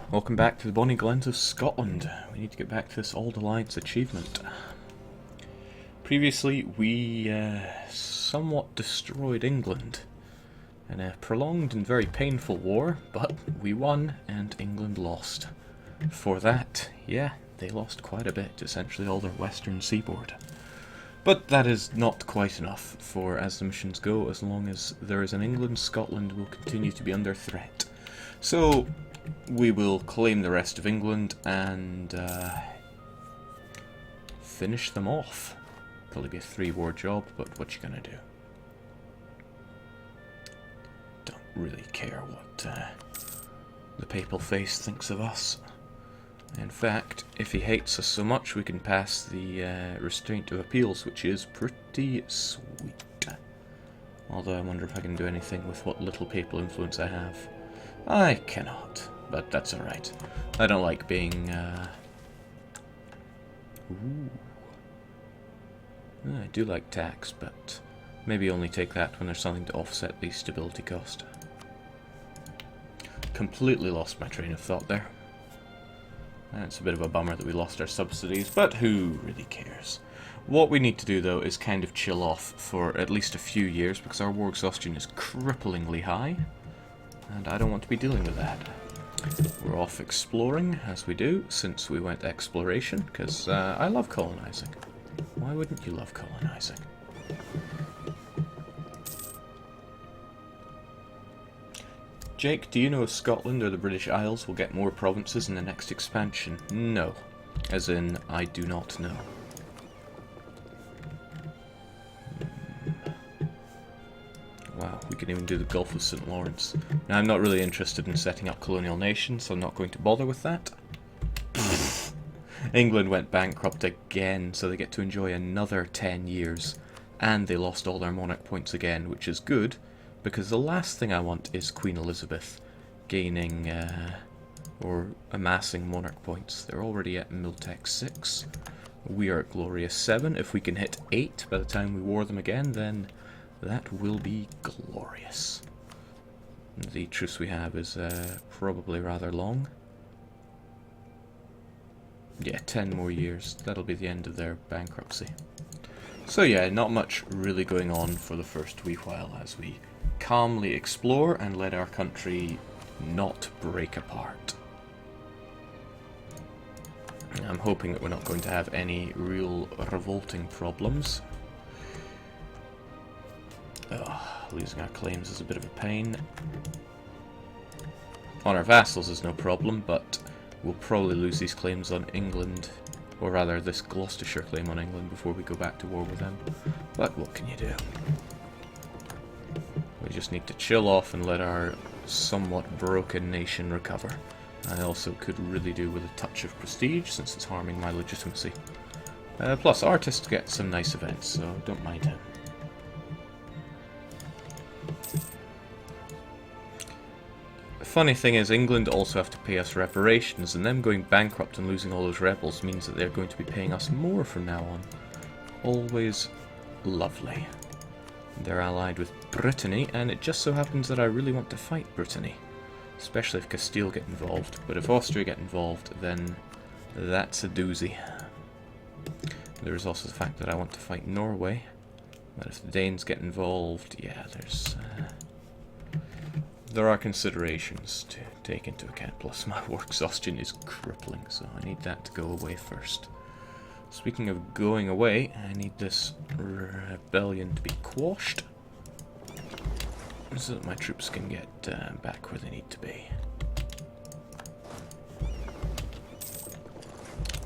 Welcome back to the Bonnie Glens of Scotland. We need to get back to this Old Alliance achievement. Previously, we somewhat destroyed England in a prolonged and very painful war, but we won and England lost. For that, yeah, they lost quite a bit, essentially all their western seaboard. But that is not quite enough, for as the missions go, as long as there is an England, Scotland will continue to be under threat. So, we will claim the rest of England and finish them off. Probably be a 3-war job, but what you gonna do? Don't really care what the papal face thinks of us. In fact, if he hates us so much, we can pass the restraint of appeals, which is pretty sweet. Although I wonder if I can do anything with what little papal influence I have. I cannot, but that's alright. I don't like being... I do like tax, but maybe only take that when there's something to offset the stability cost. Completely lost my train of thought there. It's a bit of a bummer that we lost our subsidies, but who really cares? What we need to do, though, is kind of chill off for at least a few years, because our war exhaustion is cripplingly high, and I don't want to be dealing with that. We're off exploring, as we do, since we went exploration, because I love colonizing. Why wouldn't you love colonizing? Jake, do you know if Scotland or the British Isles will get more provinces in the next expansion? No. As in, I do not know. Wow, we can even do the Gulf of St. Lawrence. Now, I'm not really interested in setting up colonial nations, so I'm not going to bother with that. England went bankrupt again, so they get to enjoy another 10 years. And they lost all their monarch points again, which is good, because the last thing I want is Queen Elizabeth gaining, or amassing monarch points. They're already at Miltech 6. We are at Glorious 7. If we can hit 8 by the time we war them again, then that will be glorious. The truce we have is probably rather long. Yeah, 10 more years. That'll be the end of their bankruptcy. So yeah, not much really going on for the first wee while as we calmly explore and let our country not break apart. I'm hoping that we're not going to have any real revolting problems. Losing our claims is a bit of a pain. On our vassals is no problem, but we'll probably lose these claims on England, or rather this Gloucestershire claim on England before we go back to war with them. But what can you do? We just need to chill off and let our somewhat broken nation recover. I also could really do with a touch of prestige, since it's harming my legitimacy. Plus, artists get some nice events, so don't mind him. The funny thing is, England also have to pay us reparations, and them going bankrupt and losing all those rebels means that they're going to be paying us more from now on. Always lovely. They're allied with Brittany, and it just so happens that I really want to fight Brittany. Especially if Castile get involved, but if Austria get involved, then that's a doozy. There's also the fact that I want to fight Norway, but if the Danes get involved, yeah, there are considerations to take into account, plus my war exhaustion is crippling, so I need that to go away first. Speaking of going away, I need this rebellion to be quashed, so that my troops can get back where they need to be.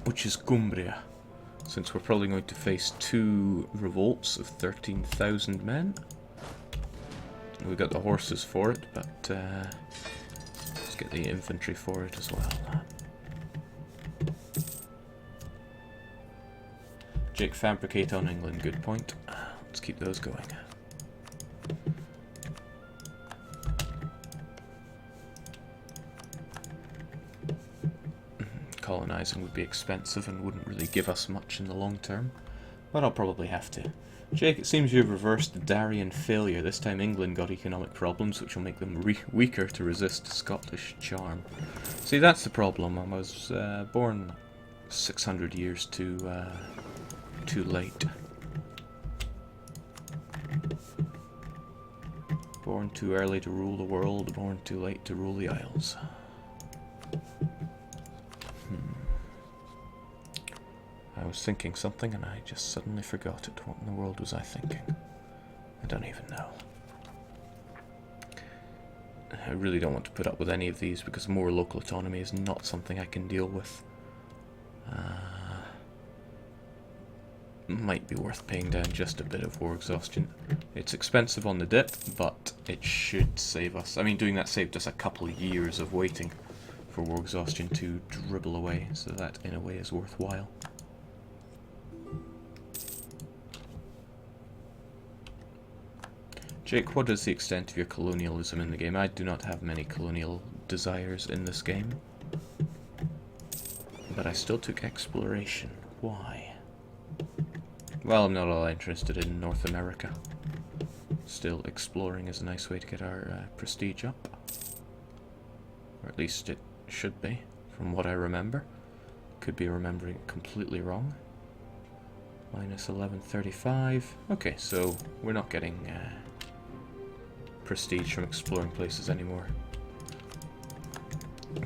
Which is Cumbria, since we're probably going to face 2 revolts of 13,000 men. We got the horses for it, but let's get the infantry for it as well. Jake, fabricate on England, good point. Let's keep those going. Colonizing would be expensive and wouldn't really give us much in the long term, but I'll probably have to Jake, it seems you've reversed the Darien failure. This time England got economic problems, which will make them weaker to resist Scottish charm. See, that's the problem. I was born 600 years too late. Born too early to rule the world, born too late to rule the Isles. I was thinking something and I just suddenly forgot it. What in the world was I thinking? I don't even know. I really don't want to put up with any of these because more local autonomy is not something I can deal with. Might be worth paying down just a bit of war exhaustion. It's expensive on the dip, but it should save us. I mean, doing that saved us a couple of years of waiting for war exhaustion to dribble away, so that in a way is worthwhile. Jake, what is the extent of your colonialism in the game? I do not have many colonial desires in this game. But I still took exploration. Why? Well, I'm not all interested in North America. Still, exploring is a nice way to get our prestige up. Or at least it should be, from what I remember. Could be remembering it completely wrong. Minus 1135. Okay, so we're not getting prestige from exploring places anymore.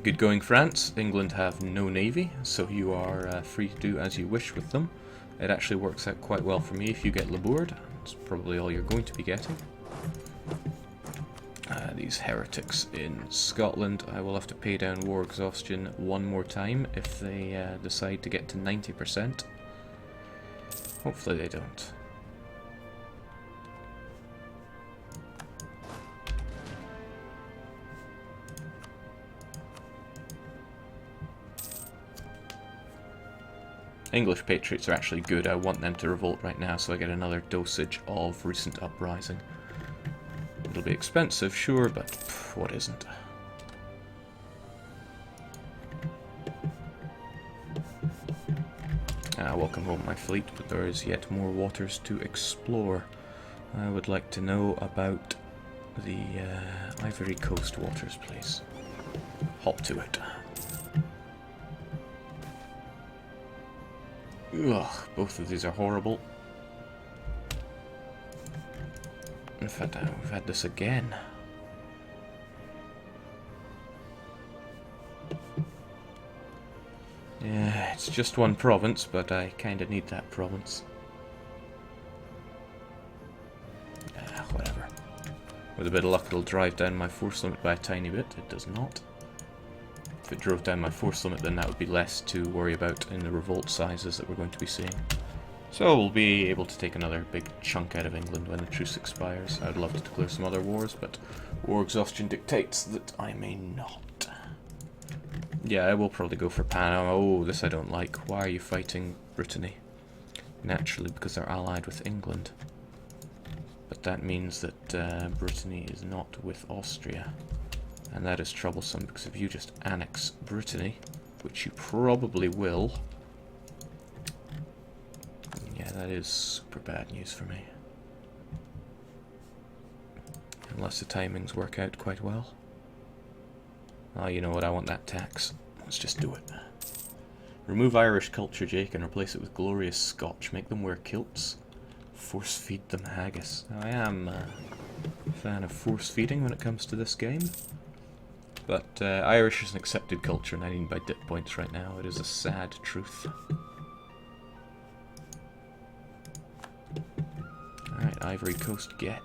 Good going, France. England have no navy, so you are free to do as you wish with them. It actually works out quite well for me if you get laboured. It's probably all you're going to be getting. These heretics in Scotland, I will have to pay down war exhaustion one more time if they decide to get to 90%. Hopefully they don't. English patriots are actually good. I want them to revolt right now so I get another dosage of recent uprising. It'll be expensive, sure, but what isn't? Welcome home, my fleet, but there is yet more waters to explore. I would like to know about the Ivory Coast waters, please. Hop to it. Ugh, both of these are horrible. In fact, we've had this again. Yeah, it's just one province, but I kinda need that province. Whatever. With a bit of luck it'll drive down my force limit by a tiny bit. It does not. If it drove down my force limit, then that would be less to worry about in the revolt sizes that we're going to be seeing. So we'll be able to take another big chunk out of England when the truce expires. I'd love to declare some other wars, but war exhaustion dictates that I may not. Yeah, I will probably go for Panama. Oh, this I don't like. Why are you fighting Brittany? Naturally, because they're allied with England. But that means that Brittany is not with Austria. And that is troublesome, because if you just annex Brittany, which you probably will, yeah, that is super bad news for me. Unless the timings work out quite well. Oh, you know what, I want that tax. Let's just do it. Remove Irish culture, Jake, and replace it with glorious Scotch. Make them wear kilts. Force feed them haggis. Now, I am a fan of force feeding when it comes to this game. But Irish is an accepted culture, and I need my dip points right now. It is a sad truth. Alright, Ivory Coast, get.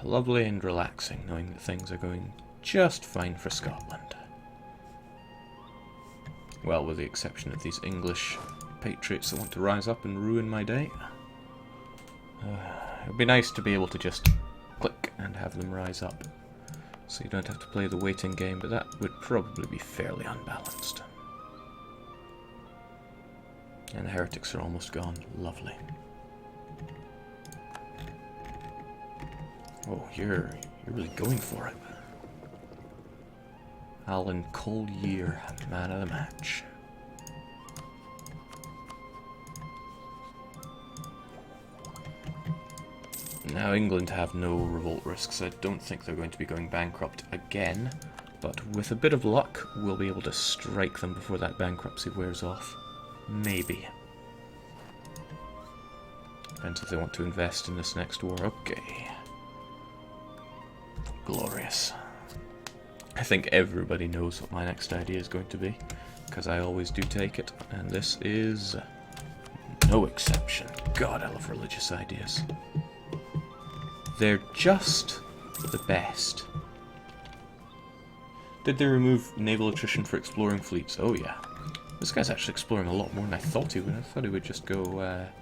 Lovely and relaxing, knowing that things are going just fine for Scotland. Well, with the exception of these English patriots that want to rise up and ruin my day. It would be nice to be able to just click and have them rise up. So you don't have to play the waiting game, but that would probably be fairly unbalanced. And the heretics are almost gone. Lovely. Oh, you're You're really going for it. Alan Collier, man of the match. Now England have no revolt risks. I don't think they're going to be going bankrupt again, but with a bit of luck we'll be able to strike them before that bankruptcy wears off. Maybe. Depends if they want to invest in this next war. Okay. Glorious. I think everybody knows what my next idea is going to be, because I always do take it, and this is no exception. God, I love religious ideas. They're just the best. Did they remove naval attrition for exploring fleets? Oh yeah. This guy's actually exploring a lot more than I thought he would. I thought he would just go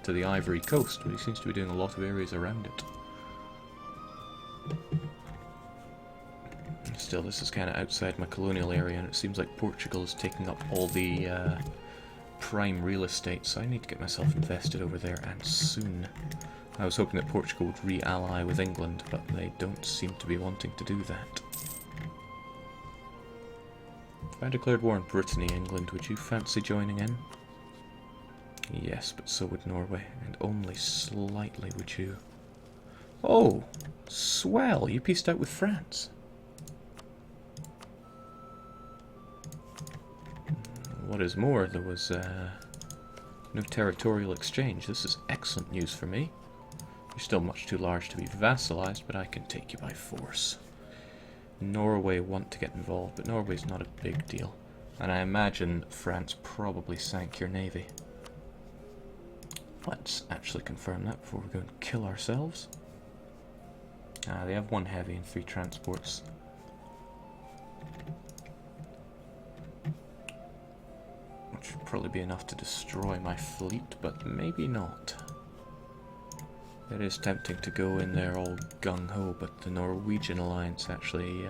to the Ivory Coast, but he seems to be doing a lot of areas around it. Still, this is kind of outside my colonial area, and it seems like Portugal is taking up all the prime real estate, so I need to get myself invested over there, and soon. I was hoping that Portugal would re-ally with England, but they don't seem to be wanting to do that. If I declared war on Brittany, England, would you fancy joining in? Yes, but so would Norway, and only slightly would you. Oh, swell, you pieced out with France. What is more, there was no territorial exchange. This is excellent news for me. You're still much too large to be vassalized, but I can take you by force. Norway want to get involved, but Norway's not a big deal. And I imagine France probably sank your navy. Let's actually confirm that before we go and kill ourselves. They have 1 heavy and 3 transports. Which would probably be enough to destroy my fleet, but maybe not. It is tempting to go in there all gung-ho, but the Norwegian alliance actually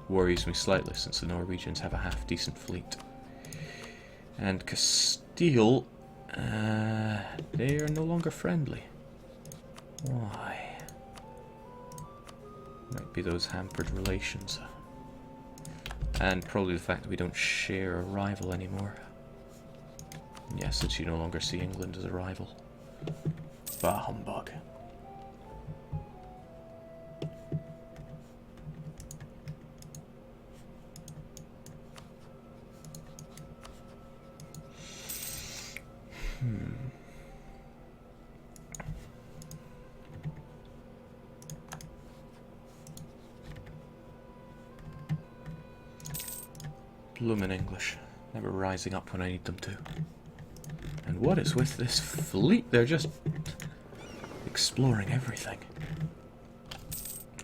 worries me slightly, since the Norwegians have a half-decent fleet. And Castile, they are no longer friendly. Why? Might be those hampered relations. And probably the fact that we don't share a rival anymore. Yes, since you no longer see England as a rival. Bah humbug. Bloomin' English. Never rising up when I need them to. And what is with this fleet? They're just exploring everything.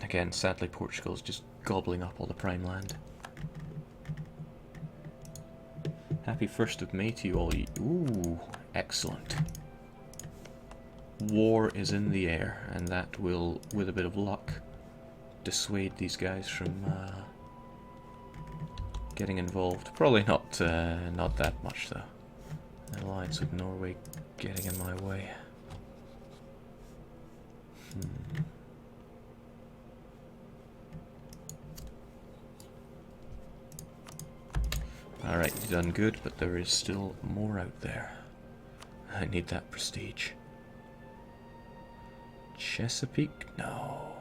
Again, sadly, Portugal's just gobbling up all the prime land. Happy 1st of May to you all. Ooh, excellent. War is in the air, and that will, with a bit of luck, dissuade these guys from getting involved. Probably not that much, though. An alliance with Norway getting in my way. Alright, you've done good, but there is still more out there. I need that prestige. Chesapeake? No.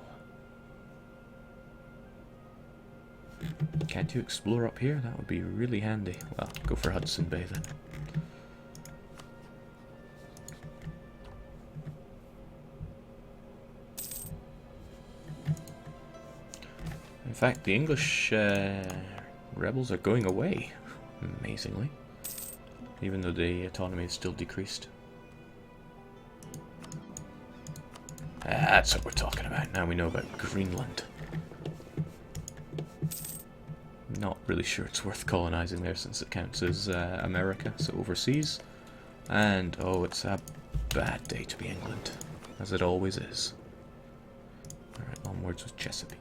Can't you explore up here? That would be really handy. Well, go for Hudson Bay then. In fact, the English rebels are going away, amazingly, even though the autonomy is still decreased. That's what we're talking about. Now we know about Greenland. Not really sure it's worth colonizing there, since it counts as America, so overseas. And, oh, it's a bad day to be England, as it always is. Alright, onwards with Chesapeake.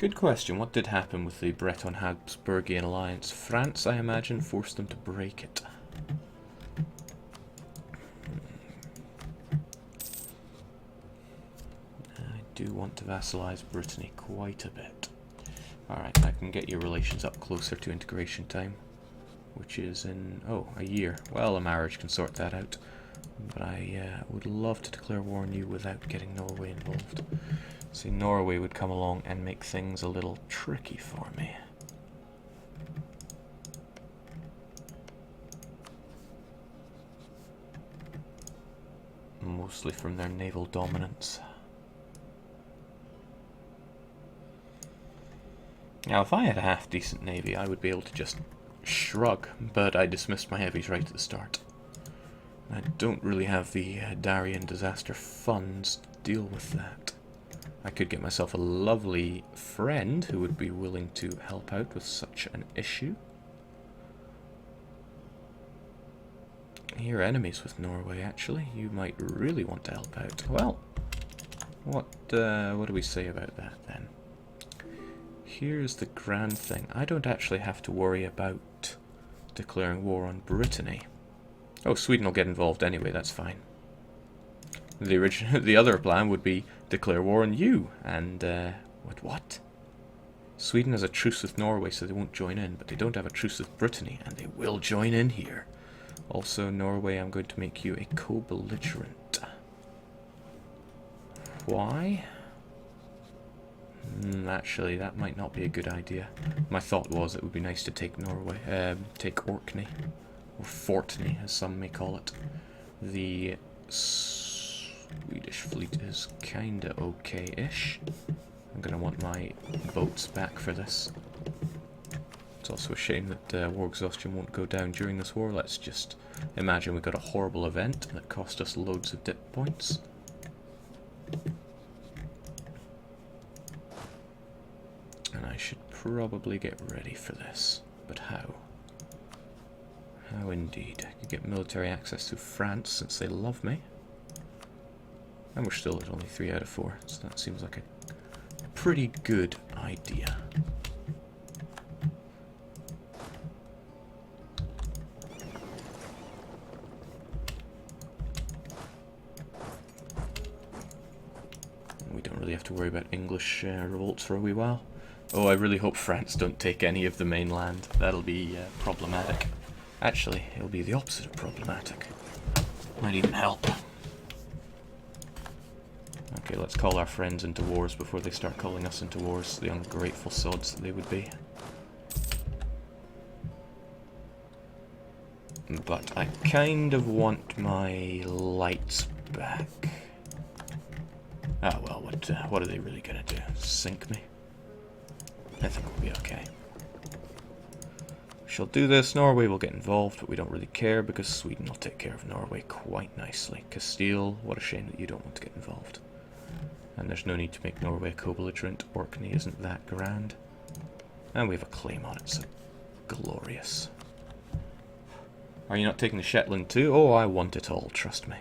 Good question. What did happen with the Breton-Habsburgian alliance? France, I imagine, forced them to break it. I do want to vassalize Brittany quite a bit. Alright, I can get your relations up closer to integration time, which is in, oh, a year. Well, a marriage can sort that out. But I would love to declare war on you without getting Norway involved. See, Norway would come along and make things a little tricky for me. Mostly from their naval dominance. Now, if I had a half-decent navy, I would be able to just shrug, but I dismissed my heavies right at the start. I don't really have the Darien disaster funds to deal with that. I could get myself a lovely friend who would be willing to help out with such an issue. You're enemies with Norway, actually. You might really want to help out. Well, what do we say about that, then? Here's the grand thing. I don't actually have to worry about declaring war on Brittany. Oh, Sweden will get involved anyway, that's fine. The other plan would be declare war on you, and, what? Sweden has a truce with Norway, so they won't join in, but they don't have a truce with Brittany, and they will join in here. Also, Norway, I'm going to make you a co-belligerent. Why? Actually, that might not be a good idea. My thought was it would be nice to take Norway, take Orkney, or Fortney, as some may call it. The Swedish fleet is kinda okay-ish. I'm gonna want my boats back for this. It's also a shame that war exhaustion won't go down during this war. Let's just imagine we got a horrible event that cost us loads of dip points. And I should probably get ready for this. But how? How indeed. I could get military access to France since they love me. And we're still at only 3 out of 4, so that seems like a pretty good idea. We don't really have to worry about English revolts for a wee while. Oh, I really hope France don't take any of the mainland. That'll be problematic. Actually, it'll be the opposite of problematic. Might even help. Okay, let's call our friends into wars before they start calling us into wars, the ungrateful sods that they would be. But I kind of want my lights back. Ah, well, what are they really gonna do? Sink me? I think we'll be okay. We shall do this. Norway will get involved, but we don't really care because Sweden will take care of Norway quite nicely. Castile, what a shame that you don't want to get involved. And there's no need to make Norway a co-belligerent. Orkney isn't that grand. And we have a claim on it, so glorious. Are you not taking the Shetland too? Oh, I want it all, trust me.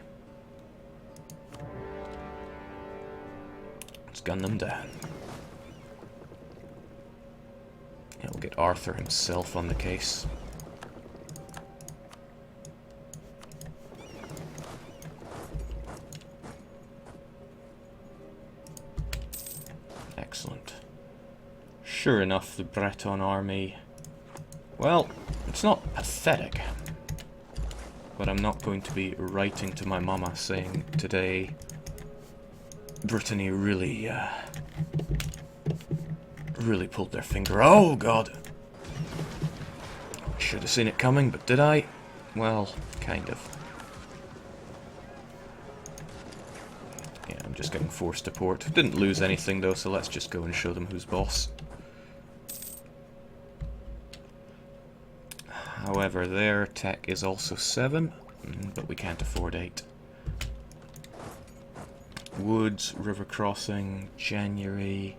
Let's gun them down. Yeah, we'll get Arthur himself on the case. Excellent. Sure enough, the Breton army... Well, it's not pathetic. But I'm not going to be writing to my mama saying today Brittany really pulled their finger. Oh god! Should have seen it coming, but did I? Well, kind of. Yeah, I'm just getting forced to port. Didn't lose anything though, so let's just go and show them who's boss. However, their tech is also 7, but we can't afford 8. Woods, river crossing, January,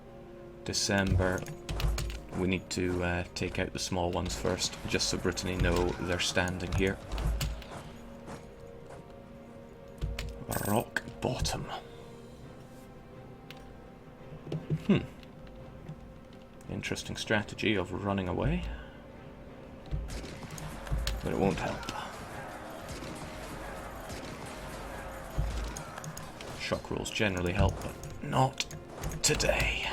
December. We need to take out the small ones first, just so Brittany know they're standing here. Rock bottom. Interesting strategy of running away. But it won't help. Shock rolls generally help, but not today.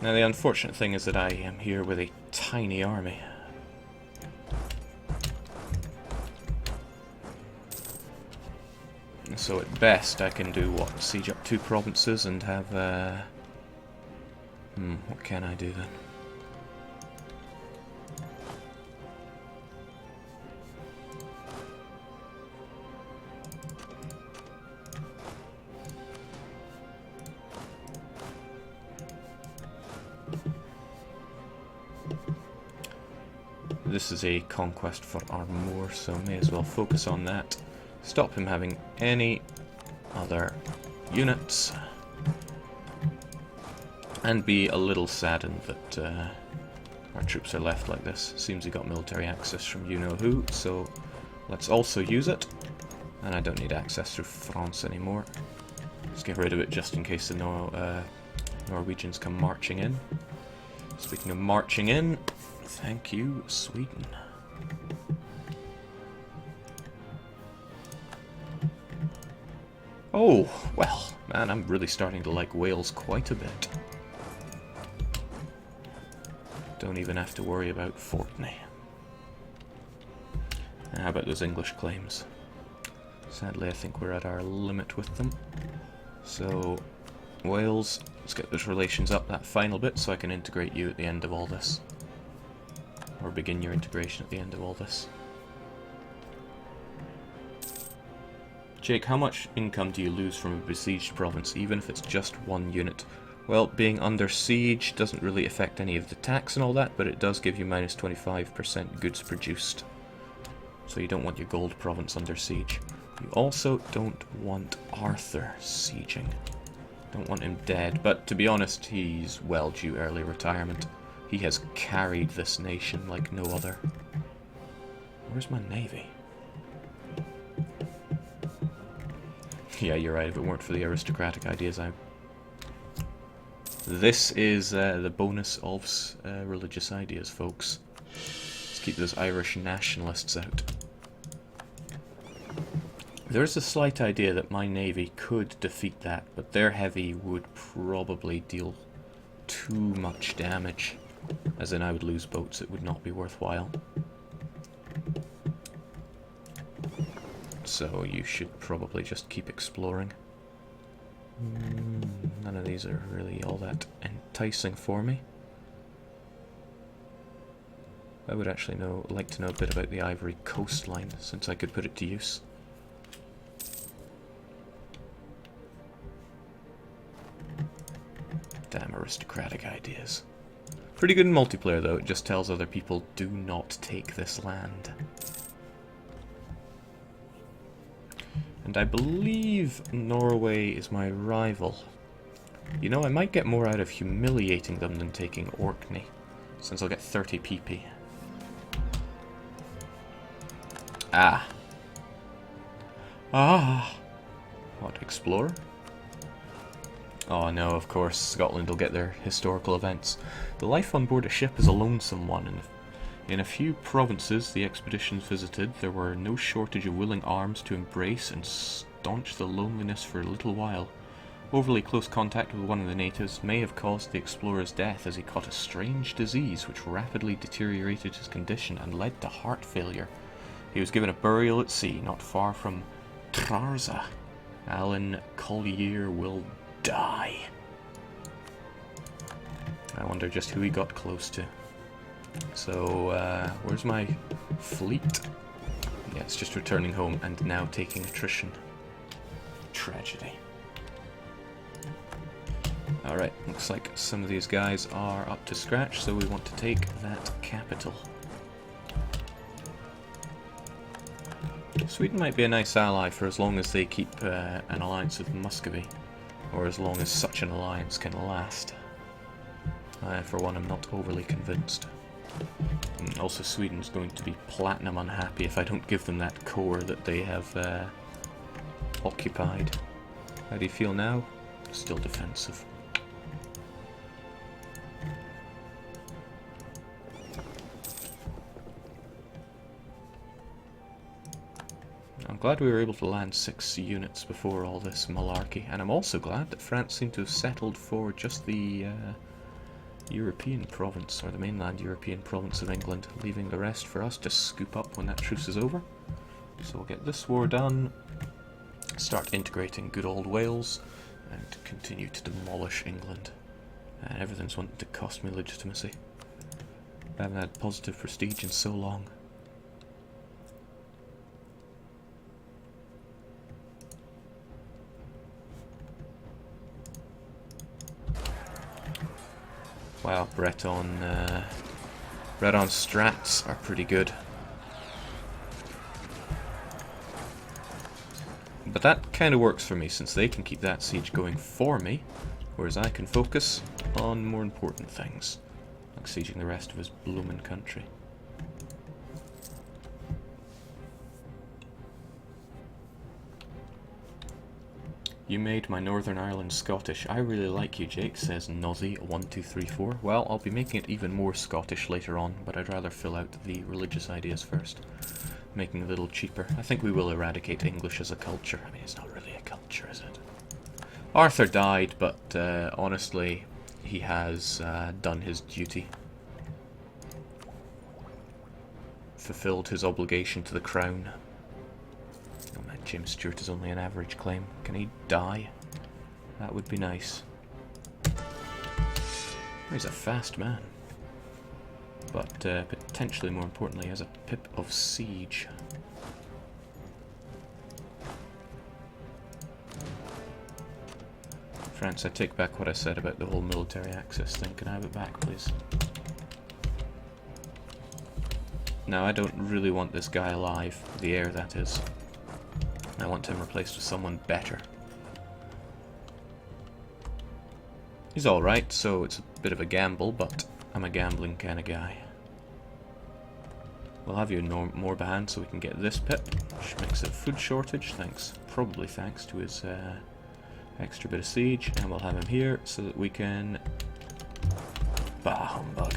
Now the unfortunate thing is that I am here with a tiny army. So at best I can do what? Siege up 2 provinces and have what can I do then? This is a conquest for Armor, so may as well focus on that. Stop him having any other units. And be a little saddened that our troops are left like this. Seems he got military access from you-know-who, so let's also use it. And I don't need access through France anymore. Let's get rid of it just in case the Norwegians come marching in. Speaking of marching in, thank you, Sweden. Oh, well, man, I'm really starting to like Wales quite a bit. Don't even have to worry about Brittany. How about those English claims? Sadly, I think we're at our limit with them. So, Wales, let's get those relations up that final bit so I can integrate you at the end of all this. Or begin your integration at the end of all this. Jake, how much income do you lose from a besieged province, even if it's just 1 unit? Well, being under siege doesn't really affect any of the tax and all that, but it does give you minus 25% goods produced. So you don't want your gold province under siege. You also don't want Arthur sieging. Don't want him dead, but to be honest, he's well due early retirement. He has carried this nation like no other. Where's my navy? Yeah, you're right, if it weren't for the aristocratic ideas, This is the bonus of religious ideas, folks. Let's keep those Irish nationalists out. There's a slight idea that my navy could defeat that, but their heavy would probably deal too much damage. As in, I would lose boats, it would not be worthwhile. So you should probably just keep exploring. None of these are really all that enticing for me. I would actually like to know a bit about the Ivory coastline, since I could put it to use. Damn aristocratic ideas. Pretty good in multiplayer though, it just tells other people, do not take this land. And I believe Norway is my rival. You know, I might get more out of humiliating them than taking Orkney, since I'll get 30 PP. Ah. What, Explorer? Oh no, of course, Scotland will get their historical events. The life on board a ship is a lonesome one, and in a few provinces the expeditions visited, there were no shortage of willing arms to embrace and staunch the loneliness for a little while. Overly close contact with one of the natives may have caused the explorer's death, as he caught a strange disease which rapidly deteriorated his condition and led to heart failure. He was given a burial at sea, not far from Trarza. Alan Collier will die. I wonder just who he got close to. So, where's my fleet? Yeah, it's just returning home and now taking attrition. Tragedy. Alright, looks like some of these guys are up to scratch, so we want to take that capital. Sweden might be a nice ally for as long as they keep an alliance with Muscovy, or as long as such an alliance can last. I, for one, am not overly convinced. Also, Sweden's going to be platinum unhappy if I don't give them that core that they have occupied. How do you feel now? Still defensive. I'm glad we were able to land 6 units before all this malarkey, and I'm also glad that France seemed to have settled for just the European province, or the mainland European province of England, leaving the rest for us to scoop up when that truce is over. So we'll get this war done, start integrating good old Wales, and continue to demolish England. And everything's wanting to cost me legitimacy. I haven't had positive prestige in so long. Wow, Breton strats are pretty good. But that kind of works for me, since they can keep that siege going for me, whereas I can focus on more important things, like sieging the rest of his bloomin' country. You made my Northern Ireland Scottish. I really like you, Jake, says Nozzy1234. Well, I'll be making it even more Scottish later on, but I'd rather fill out the religious ideas first. Making it a little cheaper. I think we will eradicate English as a culture. I mean, it's not really a culture, is it? Arthur died, but honestly, he has done his duty. Fulfilled his obligation to the crown. Oh man, James Stewart is only an average claim. Can he die? That would be nice. He's a fast man. But potentially more importantly, has a pip of siege. France, I take back what I said about the whole military access thing. Can I have it back, please? Now, I don't really want this guy alive. The heir, that is. I want him replaced with someone better. He's alright, so it's a bit of a gamble, but I'm a gambling kind of guy. We'll have you in Morbahan so we can get this pip, which makes a food shortage, probably thanks to his extra bit of siege, and we'll have him here so that we can... Bah, humbug.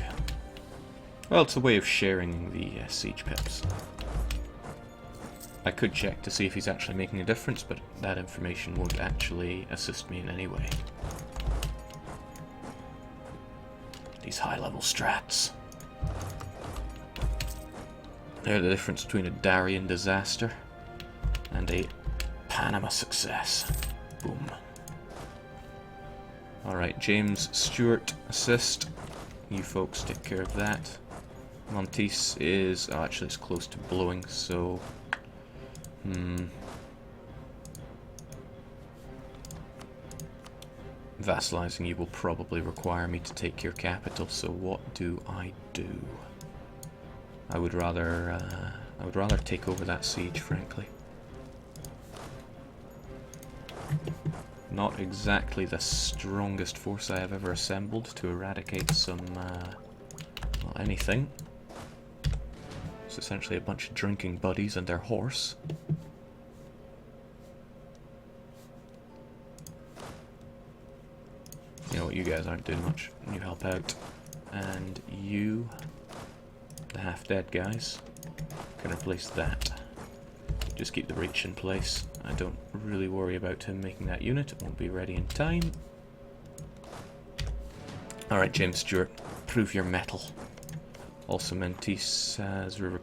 Well, it's a way of sharing the siege pips. I could check to see if he's actually making a difference, but that information won't actually assist me in any way. These high-level strats. They're the difference between a Darien disaster and a Panama success. Boom. Alright, James Stewart assist. You folks take care of that. Monteith is... oh, actually it's close to blowing, so... Vassalizing you will probably require me to take your capital, so what do? I would rather take over that siege, frankly. Not exactly the strongest force I have ever assembled to eradicate some, well, anything. It's essentially a bunch of drinking buddies and their horse. You know what, you guys aren't doing much. You help out. And you, the half-dead guys, can replace that. Just keep the reach in place. I don't really worry about him making that unit. It won't be ready in time. Alright, James Stewart, prove your mettle. Also, Menteith has river